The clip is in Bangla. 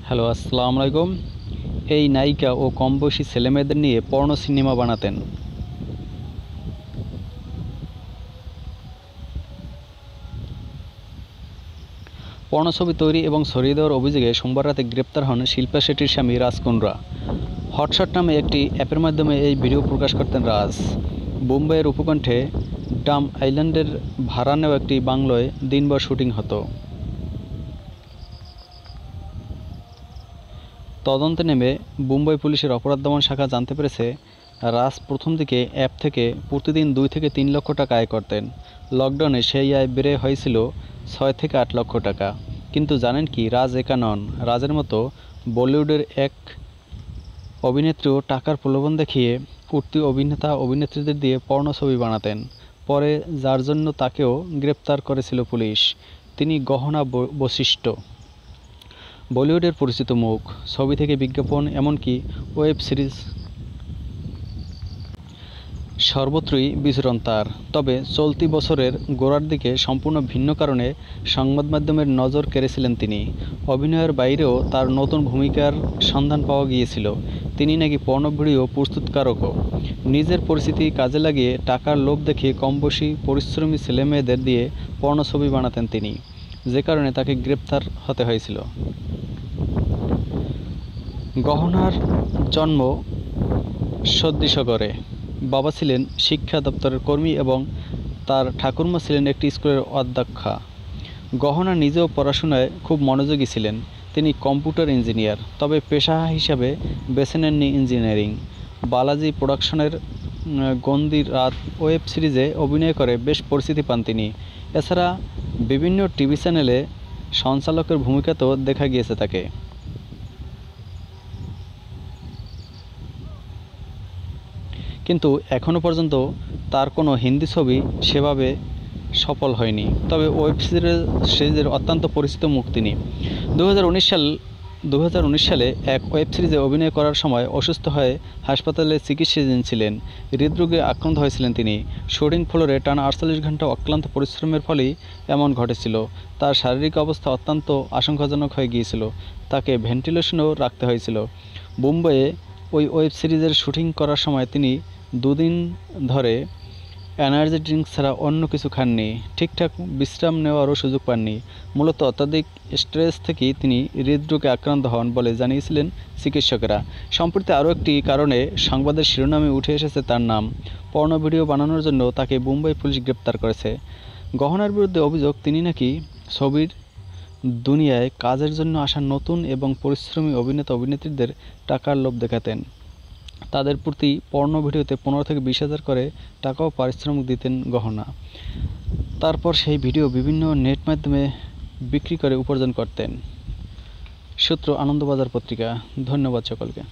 হ্যালো, আসসালামু আলাইকুম। এই নায়িকা ও কম বয়সী ছেলেমেয়েদের নিয়ে পর্ন সিনেমা বানাতেন। পর্ন ছবি তৈরি এবং ছড়িয়ে দেওয়ার অভিযোগে সোমবার রাতে গ্রেপ্তার হন শিল্পা শেট্টির স্বামী রাজ কুন্দ্রা। হটশট নামে একটি অ্যাপের মাধ্যমে এই ভিডিও প্রকাশ করতেন রাজ। মুম্বাইয়ের উপকণ্ঠে ডাম আইল্যান্ডের ভাড়া নেওয়া একটি বাংলোয় দিনভর শুটিং হতো। তদন্তে নেমে মুম্বাই পুলিশের অপরাধ দমন শাখা জানতে পেরেছে, রাজ প্রথম দিকে অ্যাপ থেকে প্রতিদিন 2 থেকে 3 লক্ষ টাকা আয় করতেন। লকডাউনে সেই আয় বেড়ে হয়েছিল 6 থেকে 8 লক্ষ টাকা। কিন্তু জানেন কি, রাজ একা নন। রাজের মতো বলিউডের এক অভিনেত্রীও টাকার প্রলোভন দেখিয়ে উঠতি অভিনেতা অভিনেত্রীদের দিয়ে পর্ন ছবি বানাতেন। পরে যার জন্য তাকেও গ্রেপ্তার করেছিল পুলিশ। তিনি গহনা বশিষ্ঠ, বলিউডের পরিচিত মুখ। ছবি থেকে বিজ্ঞাপন, এমনকি ওয়েব সিরিজ, সর্বত্রই বিচরণ তার। তবে চলতি বছরের গোড়ার দিকে সম্পূর্ণ ভিন্ন কারণে সংবাদ মাধ্যমের নজর কেড়েছিলেন তিনি। অভিনয়ের বাইরেও তার নতুন ভূমিকার সন্ধান পাওয়া গিয়েছিল। তিনি নাকি পর্ন ভিডিও প্রস্তুতকারকও। নিজের পরিস্থিতি কাজে লাগিয়ে টাকার লোভ দেখিয়ে কমবয়সী পরিশ্রমী ছেলেমেয়েদের দিয়ে পর্ন ছবি বানাতেন তিনি, যে কারণে তাকে গ্রেপ্তার হতে হয়েছিল। গহনার জন্ম ছত্তিশগড়ে। বাবা ছিলেন শিক্ষা দপ্তরের কর্মী এবং তার ঠাকুরমা ছিলেন একটি স্কুলের অধ্যক্ষা। গহনা নিজেও পড়াশোনায় খুব মনোযোগী ছিলেন। তিনি কম্পিউটার ইঞ্জিনিয়ার, তবে পেশা হিসাবে বেছে নেননি ইঞ্জিনিয়ারিং। বালাজি প্রোডাকশনের গন্দি রাত ওয়েব সিরিজে অভিনয় করে বেশ পরিচিতি পান তিনি। এছাড়া বিভিন্ন টিভি চ্যানেলে সঞ্চালকের ভূমিকাতেও দেখা গিয়েছে তাকে। কিন্তু এখনও পর্যন্ত তার কোনো হিন্দি ছবি সেভাবে সফল হয়নি। তবে ওয়েব সিরিজের অত্যন্ত পরিচিত মুখ তিনি। 2019 সালে এক ওয়েব সিরিজে অভিনয় করার সময় অসুস্থ হয়ে হাসপাতালে চিকিৎসাধীন ছিলেন। হৃদরোগে আক্রান্ত হয়েছিলেন তিনি। শুটিং ফ্লোরে টানা 48 ঘন্টা অক্লান্ত পরিশ্রমের ফলেই এমন ঘটেছিল। তার শারীরিক অবস্থা অত্যন্ত আশঙ্কাজনক হয়ে গিয়েছিল। তাকে ভেন্টিলেশনেও রাখতে হয়েছিল। মুম্বাইয়ে ওই ওয়েব সিরিজের শুটিং করার সময় তিনি 2 দিন ধরে এনার্জি ড্রিঙ্ক ছাড়া অন্য কিছু খাননি। ঠিকঠাক বিশ্রাম নেওয়ারও সুযোগ পাননি। মূলত অত্যাধিক স্ট্রেস থেকেই তিনি হৃদরোগে আক্রান্ত হন বলে জানিয়েছিলেন চিকিৎসকেরা। সম্প্রতি আরও একটি কারণে সংবাদের শিরোনামে উঠে এসেছে তার নাম। পর্ন ভিডিও বানানোর জন্য তাকে মুম্বাই পুলিশ গ্রেপ্তার করেছে। গহনার বিরুদ্ধে অভিযোগ, তিনি নাকি ছবির দুনিয়ায় কাজের জন্য আসা নতুন এবং পরিশ্রমী অভিনেতা অভিনেত্রীদের টাকার লোভ দেখাতেন। তাদের প্রতি পর্ন ভিডিওতে 15 থেকে 20 হাজার করে টাকাও পারিশ্রমিক দিতেন গহনা। তারপর সেই ভিডিও বিভিন্ন নেট মাধ্যমে বিক্রি করে উপার্জন করতেন। সূত্র আনন্দবাজার পত্রিকা। ধন্যবাদ সকলকে।